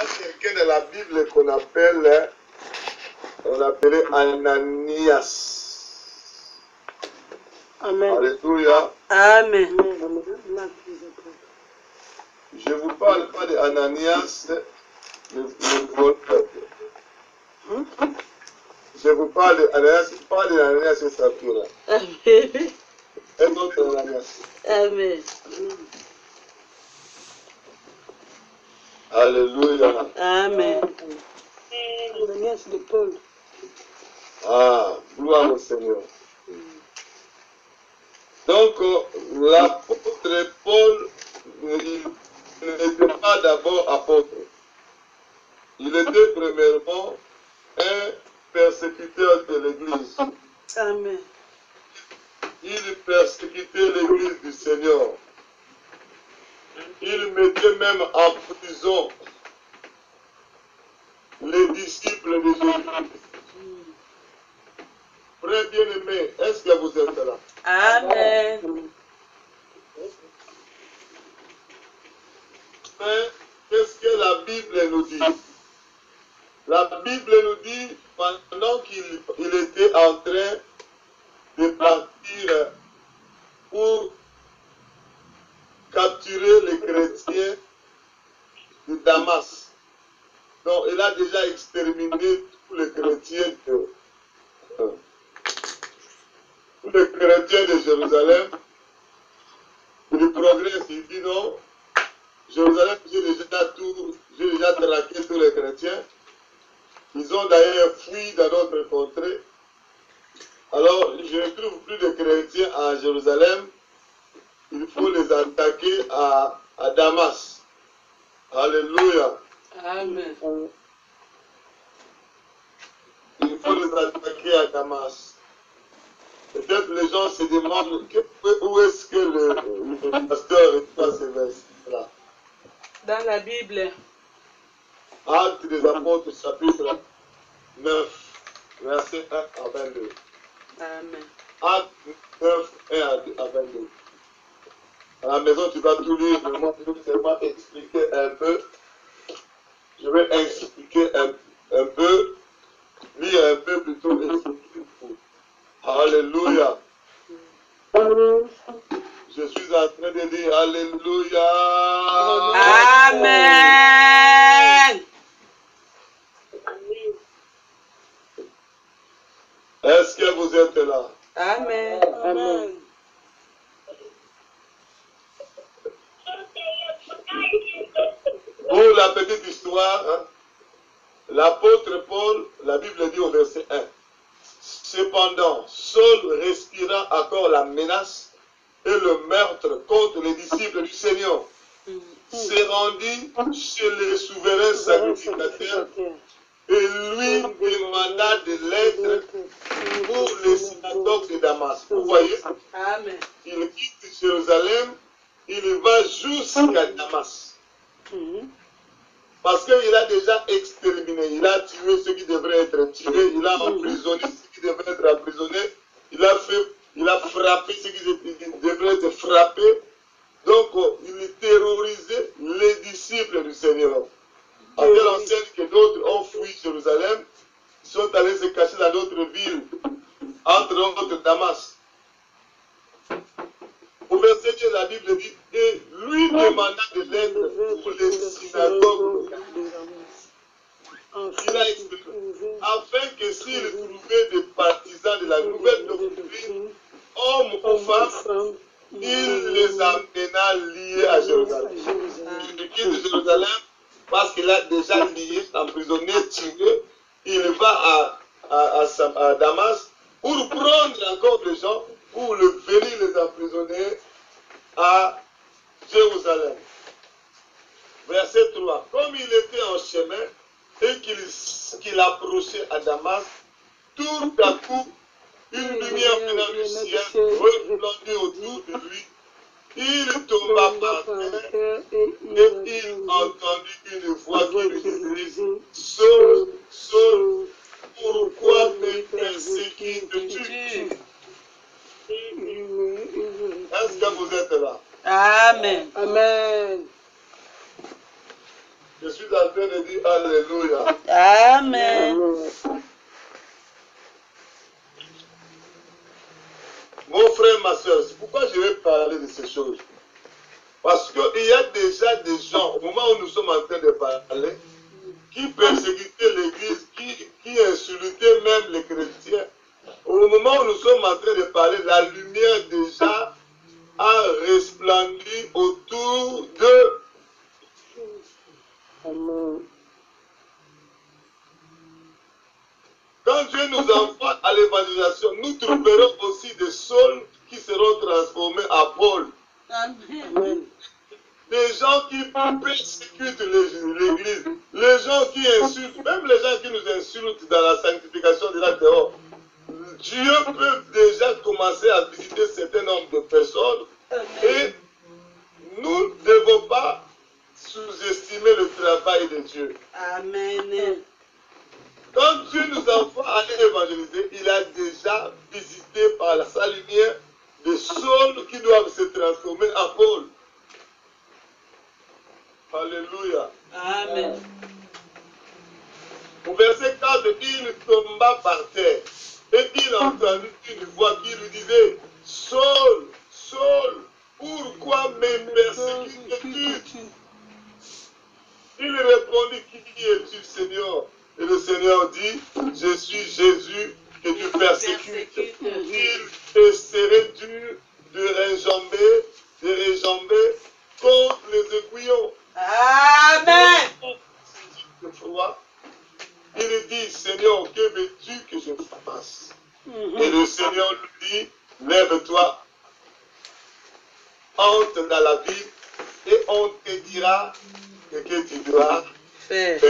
a quelqu'un dans la Bible qu'on appelle, on appelait Ananias. Amen. Alléluia. Amen. Je ne vous parle pas d'Ananias, le voleur. Je vous parle d'Ananias, pas d'Ananias et Saphira. Amen. Un autre Ananias. Amen. Alléluia. Amen. Ananias de Paul. Ah, gloire au Seigneur. Donc, l'apôtre Paul, il n'était pas d'abord apôtre. Il était premièrement un persécuteur de l'Église. Amen. Il persécutait l'Église du Seigneur. Il mettait même en prison les disciples de Jésus. Frère bien-aimé, est-ce que vous êtes là? Amen. Mais qu'est-ce que la Bible nous dit? La Bible nous dit, pendant qu'il était en train de partir pour capturer les chrétiens de Damas. Donc, il a déjà exterminé tous les chrétiens de Jérusalem. Il progresse, il dit non, Jérusalem, j'ai déjà traqué tous les chrétiens. Ils ont d'ailleurs fui dans notre contrée. Alors, je ne trouve plus de chrétiens à Jérusalem. Il faut les attaquer à Damas. Alléluia. Amen. Il faut les attaquer à Damas. Peut-être les gens se demandent où est-ce que le pasteur est pas ces versets-là. Dans la Bible. Actes des Apôtres, chapitre 9, verset 1 à 22. Amen. Actes 9, 1 à 22. À la maison, tu vas tout lire, mais moi, je vais seulement expliquer un peu. Je vais expliquer un peu, lire un peu plutôt, expliquer tout. Alléluia. Je suis en train de dire Alléluia. Amen. Est-ce que vous êtes là? Amen. Amen. Pour la petite histoire, hein, l'apôtre Paul, la Bible dit au verset 1, cependant, Saul respira encore la menace et le meurtre contre les disciples du Seigneur, se rendit chez les souverains sacrificateurs et lui demanda de l'aide pour les synagogues de Damas. Vous voyez, Amen. il quitte Jérusalem, il va jusqu'à Damas. Parce qu'il a déjà exterminé, il a tué ceux qui devraient être tués, il a emprisonné ceux qui devraient être emprisonnés, il a frappé ceux qui devraient être frappés. Donc, il terrorisait les disciples du Seigneur. À telle enseigne que d'autres ont fui Jérusalem, sont allés se cacher dans d'autres villes, entre autres Damas. Au verset 10, la Bible dit, et lui demanda de l'aide pour les synagogues. Il a expliqué, afin que s'il trouvait des partisans de la nouvelle doctrine, hommes ou femmes, il les amena liés à Jérusalem. Il quitte Jérusalem parce qu'il a déjà lié, emprisonné, tué. Il va à Damas pour prendre encore des gens, pour venir les emprisonner à Jérusalem. Verset 3. Comme il était en chemin et qu'il approchait à Damas, tout à coup, une lumière venant du ciel resplendit autour de lui. Il tomba par terre et il entendit une voix qui lui disait, Saul, Saul, pourquoi me persécutes-tu? Est-ce que vous êtes là? Amen. Amen. Je suis en train de dire Alléluia. Amen. Mon frère, ma soeur, c'est pourquoi je vais parler de ces choses. Parce qu'il y a déjà des gens, au moment où nous sommes en train de parler, qui persécutaient l'Église, qui insultaient même les chrétiens. Au moment où nous sommes en train de parler, la lumière déjà a resplendi autour d'eux. Quand Dieu nous envoie à l'évangélisation, nous trouverons aussi des saules qui seront transformés en Paul. Amen. Des gens qui persécutent l'Église, les gens qui insultent, même les gens qui nous insultent dans la sanctification de la dehors. Dieu peut déjà commencer à visiter un certain nombre de personnes et nous ne devons pas sous-estimer le travail de Dieu. Amen. Quand Dieu nous envoie à aller évangéliser, il a déjà visité par sa lumière des saules qui doivent se transformer en Paul. Alléluia. Amen. Au verset 4, il tomba par terre et il entendit une voix qui lui disait, Saul, Saul, pourquoi me persécutes-tu? Il répondit, qui es-tu, Seigneur? Et le Seigneur dit, je suis Jésus que tu persécutes. Il essaierait dur de réjamber contre les aiguillons. Amen. Il dit, Seigneur, que veux-tu que je fasse? Et le Seigneur lui dit, lève-toi, entre dans la ville et on te dira ce que tu dois faire.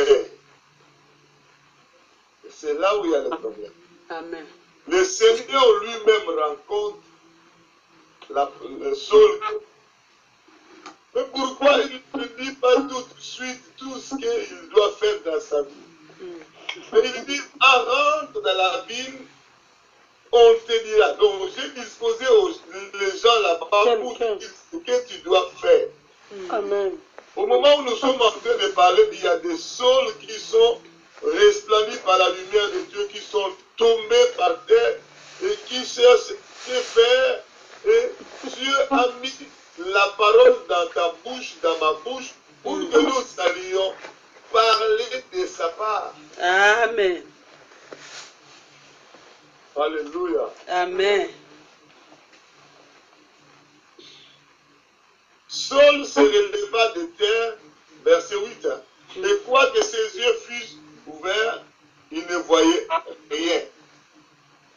C'est là où il y a le problème. Amen. Le Seigneur lui-même rencontre le Saul. Mais pourquoi il ne dit pas tout de suite tout ce qu'il doit faire dans sa vie? Mais il dit, rentre dans la ville, on te dira. Donc j'ai disposé les gens là-bas pour te dire ce que tu dois faire. Amen. Au moment où nous sommes en train de parler, il y a des saules qui sont resplendis par la lumière de Dieu, qui sont tombés par terre et qui cherchent que faire. Et Dieu a mis la parole dans ta bouche, dans ma bouche, pour que nous allions parler de sa part. Amen. Alléluia. Amen. Saul se releva de terre, verset 8. Et quoique ses yeux fussent ouverts, il ne voyait rien.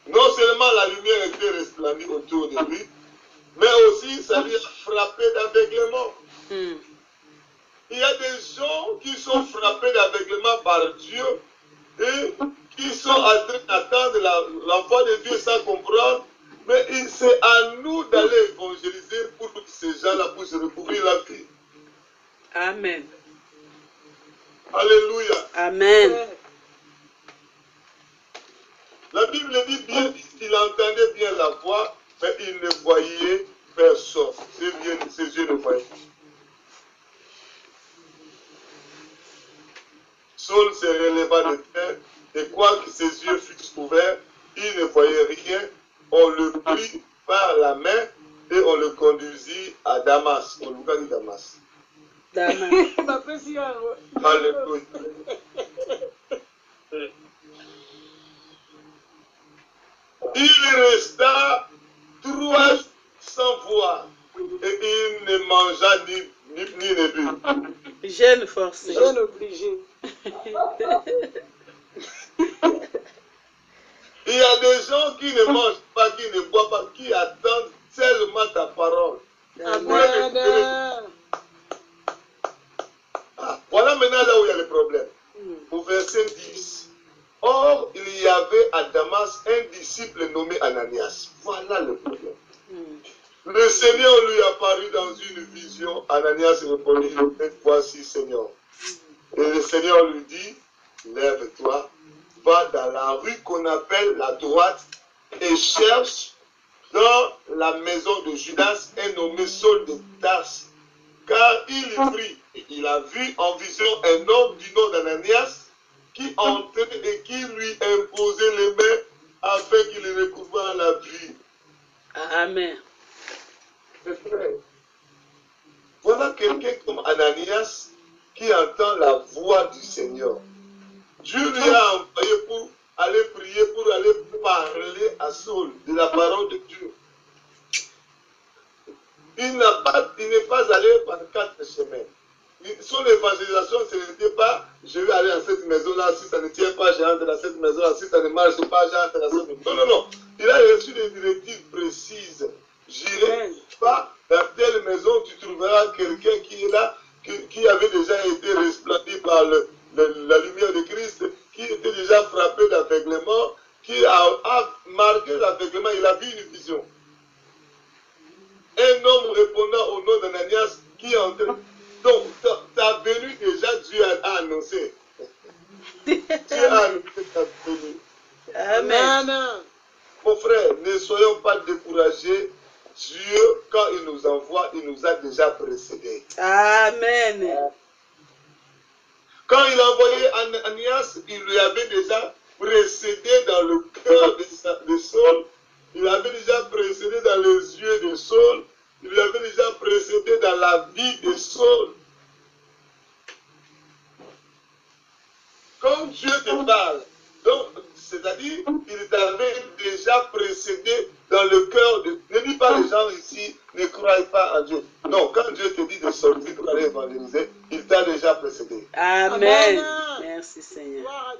Non seulement la lumière était resplendie autour de lui, mais aussi ça lui a frappé d'aveuglement. Il y a des gens qui sont frappés d'aveuglement par Dieu et qui sont en train d'attendre l'enfant de Dieu sans comprendre. Mais c'est à nous d'aller évangéliser pour que ces gens-là puissent recouvrir la vie. Amen. Alléluia. Amen. La Bible dit bien qu'il entendait bien la voix, mais il ne voyait personne. Ses yeux ne voyaient pas. Saul se releva de terre, et quoique ses yeux fussent ouverts, il ne voyait rien. On le prit par la main et on le conduisit à Damas. On lui a dit Damas. Alléluia. Il resta 3 sans voix et il ne mangea ni ne but. Jeûne forcé. Jeûne obligé. Il y a des gens qui ne mangent pas, qui ne boivent pas, qui attendent seulement ta parole. Amen. Voilà maintenant là où il y a le problème. Au verset 10. Or, il y avait à Damas un disciple nommé Ananias. Voilà le problème. Le Seigneur lui apparut dans une vision. Ananias répondit, voici Seigneur. Et le Seigneur lui dit, lève-toi, va dans la rue qu'on appelle la droite et cherche dans la maison de Judas un nommé Saul de Tarse, car il prit, et il a vu en vision un homme du nom d'Ananias qui entrait et qui lui imposait les mains afin qu'il recouvre la vue. Amen. Mes frères, voilà quelqu'un comme Ananias qui entend la voix du Seigneur. Dieu lui a envoyé pour aller prier, pour aller parler à Saul de la parole de Dieu. Il n'est pas allé par 4 chemins. Son évangélisation, ce n'était pas je vais aller dans cette maison-là, si ça ne tient pas, j'entre dans cette maison-là, si ça ne marche pas, j'entre dans cette maison. Non, non, non. Il a reçu des directives précises. J'irai pas dans telle maison, tu trouveras quelqu'un qui est là, qui avait déjà été resplendi par la lumière de Christ, qui était déjà frappé d'aveuglement, qui a marqué l'aveuglement, il a vu une vision. Un homme répondant au nom d'Ananias qui est entré. Donc, ta venue déjà, Dieu a annoncé. Dieu a annoncé ta venue. Amen. Mon frère, ne soyons pas découragés. Dieu, quand il nous envoie, il nous a déjà précédés. Amen. Quand il a envoyé Ananias, il lui avait déjà précédé dans le cœur de Saul. Il avait déjà précédé dans les yeux de Saul. Il lui avait déjà précédé dans la vie de Saul. Quand Dieu te parle, donc, c'est-à-dire, il t'avait déjà précédé dans le cœur de... Ne dis pas les gens ici ne croient pas en Dieu. Non, quand Dieu te dit de sortir pour aller évangéliser, il t'a déjà précédé. Amen. Merci Seigneur.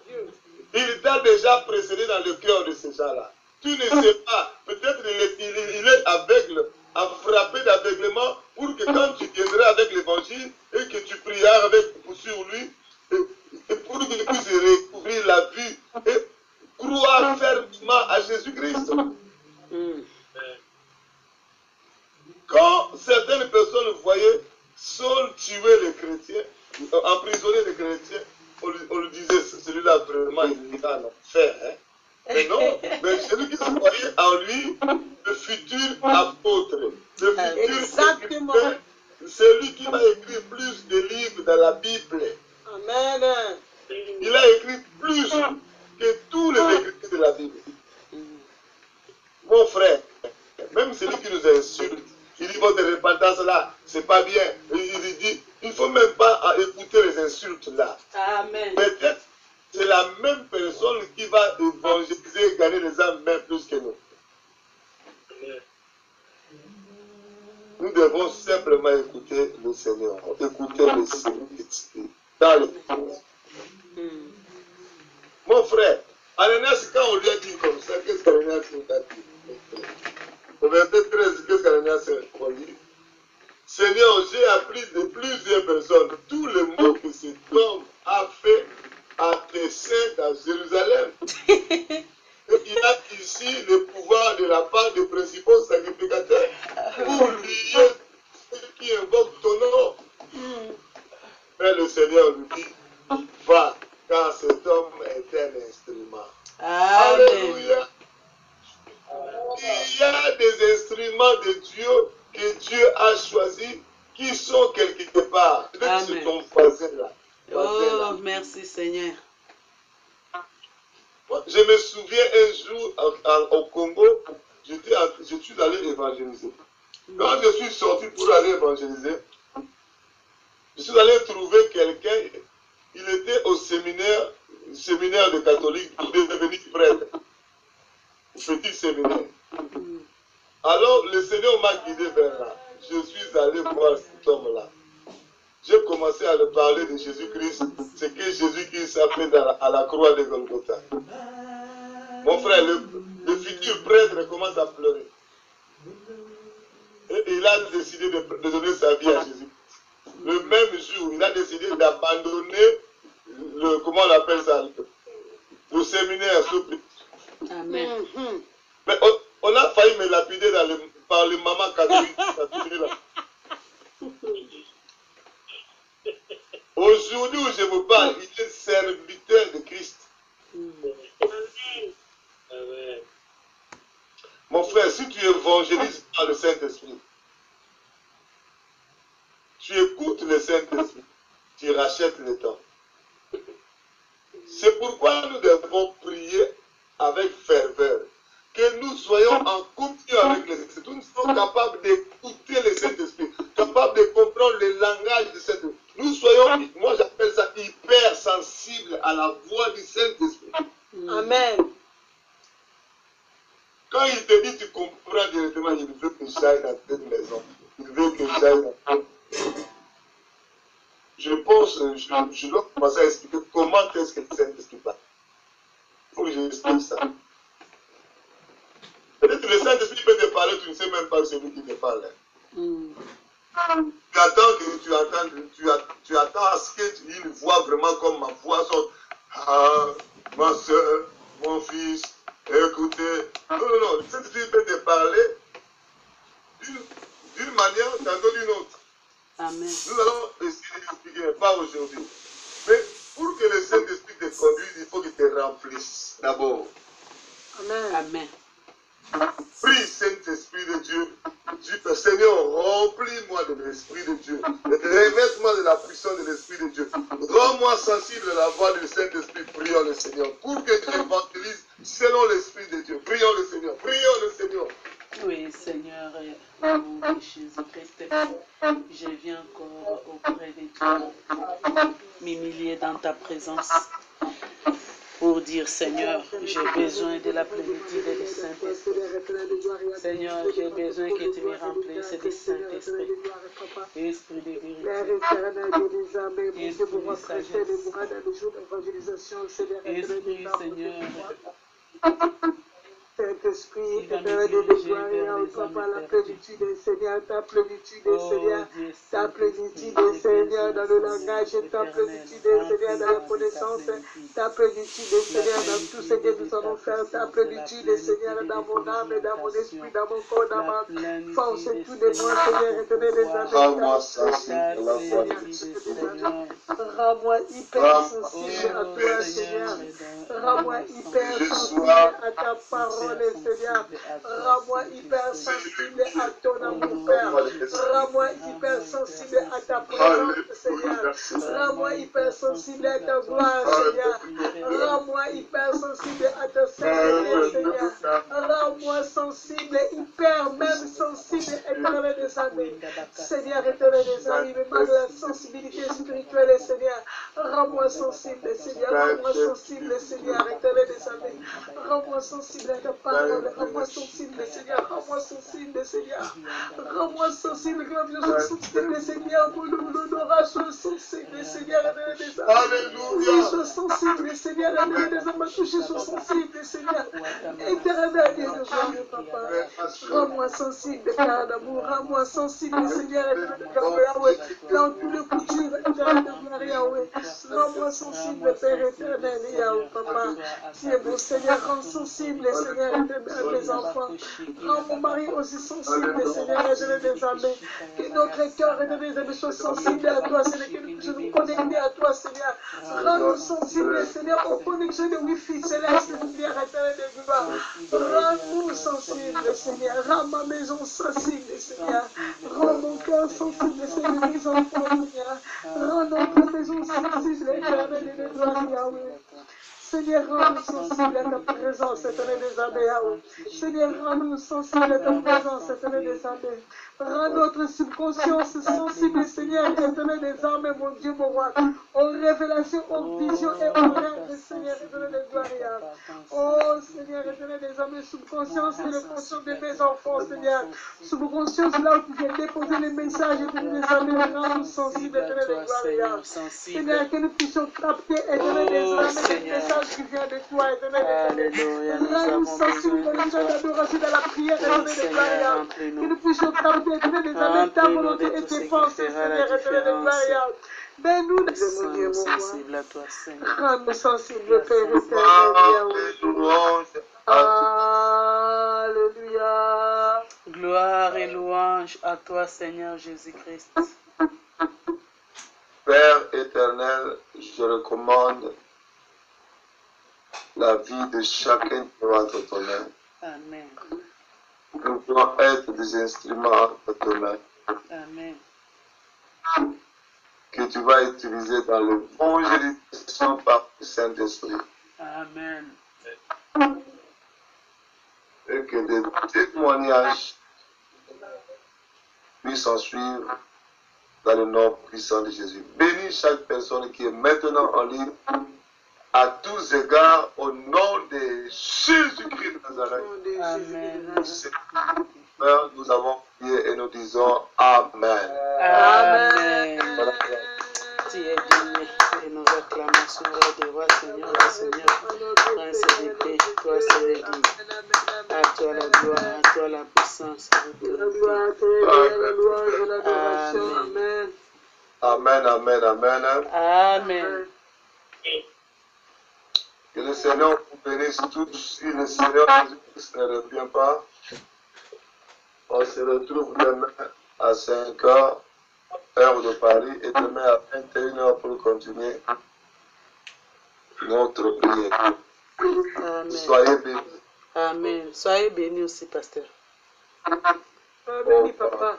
Il t'a déjà précédé dans le cœur de ces gens-là. Tu ne sais pas, peut-être il est aveugle, à frapper d'aveuglement, pour que quand tu viendras avec l'évangile et que tu prieras sur lui, et pour qu'il puisse recouvrir la vue et croire fermement à Jésus-Christ. Quand certaines personnes voyaient Saul tuer les chrétiens, emprisonner les chrétiens, on lui disait, celui-là vraiment il ira en enfer. Hein? Mais non, mais celui qui se voyait en lui, le futur apôtre, le futur écrivain, celui qui va écrire plus de livres dans la Bible. Amen. Il a écrit plus que tous les écritures de la Bible. Mon frère, même celui qui nous insulte, il dit votre repentance là, c'est pas bien. Il dit, il ne faut même pas écouter les insultes là. Amen. Peut-être c'est la même personne qui va évangéliser et gagner les âmes même plus que nous. Nous devons simplement écouter le Seigneur, écouter le Saint-Esprit dans le cœur. Mon frère, Ananias, quand on lui a dit comme ça, qu'est-ce qu'Ananias a dit? Au verset 13, qu'est-ce qu'Ananias a dit? Seigneur, j'ai appris de plusieurs personnes tous les mots que cet homme a fait à tes saints à Jérusalem. Il a ici le pouvoir de la part des principaux sacrificateurs pour lier ceux qui invoquent ton nom. Mais le Seigneur lui dit, va, car cet homme est un instrument. Amen. Alléluia. Il y a des instruments de Dieu que Dieu a choisis qui sont quelque part. Peut-être que c'est ton voisin là. Oh, merci Seigneur. Je me souviens un jour au Congo, je suis allé évangéliser. Quand je suis sorti pour aller évangéliser, je suis allé trouver quelqu'un, il était au séminaire de catholiques pour devenir prêtre. Petit séminaire. Alors le Seigneur m'a guidé vers là. Je suis allé voir cet homme-là. J'ai commencé à lui parler de Jésus-Christ, ce que Jésus-Christ a fait à la croix de Golgotha. Mon frère, le futur prêtre commence à pleurer. Et il a décidé de donner sa vie à Jésus. Le même jour, il a décidé d'abandonner comment on appelle ça, le séminaire. Amen. Mais on a failli me lapider par les mamans catholiques. Aujourd'hui où je vous parle, il est serviteur de Christ. Amen. Mon frère, si tu évangélises par le Saint-Esprit, tu Saint-Esprit. Tu rachètes le temps. C'est pourquoi nous devons prier avec ferveur. Que nous soyons en communion avec le Saint-Esprit. Nous sommes capables d'écouter le Saint-Esprit, capables de comprendre le langage du Saint-Esprit. Nous soyons, moi j'appelle ça hyper sensibles à la voix du Saint-Esprit. Amen. Quand il te dit, tu comprends directement, il veut que j'aille dans cette maison. Il veut que j'aille dans... Je pense, je dois commencer à expliquer comment est-ce que le Saint-Esprit parle. Il faut que j'explique ça. Peut-être que le Saint-Esprit peut te parler, tu ne sais même pas que c'est lui qui te parle. Tu attends que tu attends à ce qu'il voit vraiment comme ma voix sorte. Ah, ma soeur, mon fils, écoutez. Non, non, non, le Saint-Esprit peut te parler d'une manière, tantôt d'une autre. Amen. Nous allons essayer d'expliquer, mais pas aujourd'hui. Mais pour que le Saint-Esprit te conduise, il faut qu'il te remplisse d'abord. Amen. Amen. Prie, Saint-Esprit de Dieu. Dis, Seigneur, remplis-moi de l'Esprit de Dieu. Revêt-moi de la puissance de l'Esprit de Dieu. Rends-moi sensible à la voix du Saint-Esprit. Prions le Seigneur. Pour que j'évangélise selon l'Esprit de Dieu. Prions le Seigneur. Prions le Seigneur. Oui, Seigneur, au nom de Jésus-Christ, je viens encore auprès de toi, m'humilier dans ta présence pour dire, Seigneur, j'ai besoin de la plénitude du Saint-Esprit. Seigneur, j'ai besoin que tu me remplisses du Saint-Esprit. Esprit de vérité, esprit de sagesse, esprit, Seigneur, Saint-Esprit, éternel de gloire, papa, la plénitude, Seigneur, ta plénitude, Seigneur, ta plénitude, Seigneur, dans le langage, ta plénitude, Seigneur, dans la connaissance, ta plénitude, Seigneur, dans tout ce que nous allons faire, ta plénitude, Seigneur, dans mon âme, dans mon esprit, dans mon corps, dans ma force, tout de moi, Seigneur, éternel des âmes, Rends-moi sensible à la voix de Seigneur. rends-moi hyper sensible à toi, Seigneur, rends-moi hyper sensible à ta parole, Seigneur, rends-moi hyper sensible à ton amour, Père, rends-moi hyper sensible à ta présence, Seigneur, rends-moi hyper sensible à ta gloire, Seigneur, rends-moi hyper sensible à ta sainteté, Seigneur, rends-moi sensible, hyper même sensible, éternel des amis, Seigneur, éternel des amis, me manque la sensibilité spirituelle, Seigneur, rends-moi sensible, Seigneur, rends-moi sensible, Seigneur, éternel des amis, rends-moi sensible à ta parole, rends-moi sensible, Seigneur, rends-moi sensible, Seigneur, rends-moi sensible, comme je suis sensible, Seigneur, mon honorat, je suis sensible, Seigneur, éternel des amis, oui, je suis sensible, Seigneur, éternel des amis, je suis sensible, Seigneur, éternel Dieu de gloire, papa, rends-moi sensible, Père d'amour, rends-moi sensible, Seigneur, éternel de gloire, Yahweh, dans tous les coutures, éternel de gloire, Yahweh, rends-moi sensible, Père éternel, Yahweh, papa, tu es mon Seigneur, rends sensible, Seigneur, à mes enfants, rends mon mari aussi sensible, Seigneur, éternel des amis, que notre cœur, éternel des amis, soit sensible à toi, Seigneur, que nous puissions nous connecter à toi, Seigneur, rends-nous sensibles, Seigneur, aux connexions de Wi-Fi céleste, Seigneur, éternel de gloire, rends-nous sensibles, Seigneur, rends ma maison sensible, Seigneur, rends mon cœur sensible, Seigneur, mes enfants, Seigneur, rends notre maison sensible, éternel de gloire, Yahweh. Seigneur, rends-nous sensibles à ta présence, éternel des amis, Yahweh. Seigneur, rends-nous sensibles à ta présence, éternel des amis. Rends notre subconscience sensible, Seigneur, éternel des âmes, mon Dieu, mon roi, aux révélations, aux visions et aux rêves, Seigneur, éternel des gloires. Oh, Seigneur, éternel des âmes, subconscience et les fonctions de mes enfants, Seigneur. Subconscience, là où tu viens déposer les messages, éternel des âmes, rends-nous sensibles, éternel des gloires. Seigneur, que nous puissions capter, éternel des âmes, les messages qui viennent de toi, éternel des âmes. Rends-nous sensibles, éternel d'adoration dans la prière, éternel des gloires. Que nous puissions capter, éternel des âmes, ta volonté et tes pensées, Seigneur, éternel des gloires. Mais nous devons dire, sensible à toi, Seigneur. rends-nous sensibles, Père éternel. Alléluia. Gloire et louange à toi, Seigneur Jésus-Christ. Père éternel, je recommande la vie de chacun de nous entre ton main. Amen. Nous voulons être des instruments entre tes mains. Amen. tu vas utiliser dans l'évangélisation par le Saint-Esprit. Amen. Et que des témoignages puissent en suivre dans le nom puissant de Jésus. Bénis chaque personne qui est maintenant en ligne à tous égards au nom de Jésus-Christ de Nazareth. Amen. Seigneur, nous avons prié et nous disons Amen. Amen. Voilà. Tu es béni et nous acclamons sur le roi Seigneur, le Seigneur, Prince de paix, toi c'est le Dieu. À toi la gloire, à toi la puissance, Amen. Amen, amen, amen. Amen. Que le Seigneur vous bénisse tous. Si le Seigneur Jésus-Christ ne revient pas, on se retrouve demain à 5 h, heure de Paris, et demain à 21 h pour continuer notre prière. Amen. Soyez bénis. Amen. Soyez bénis aussi, pasteur. Soyez bénis, papa.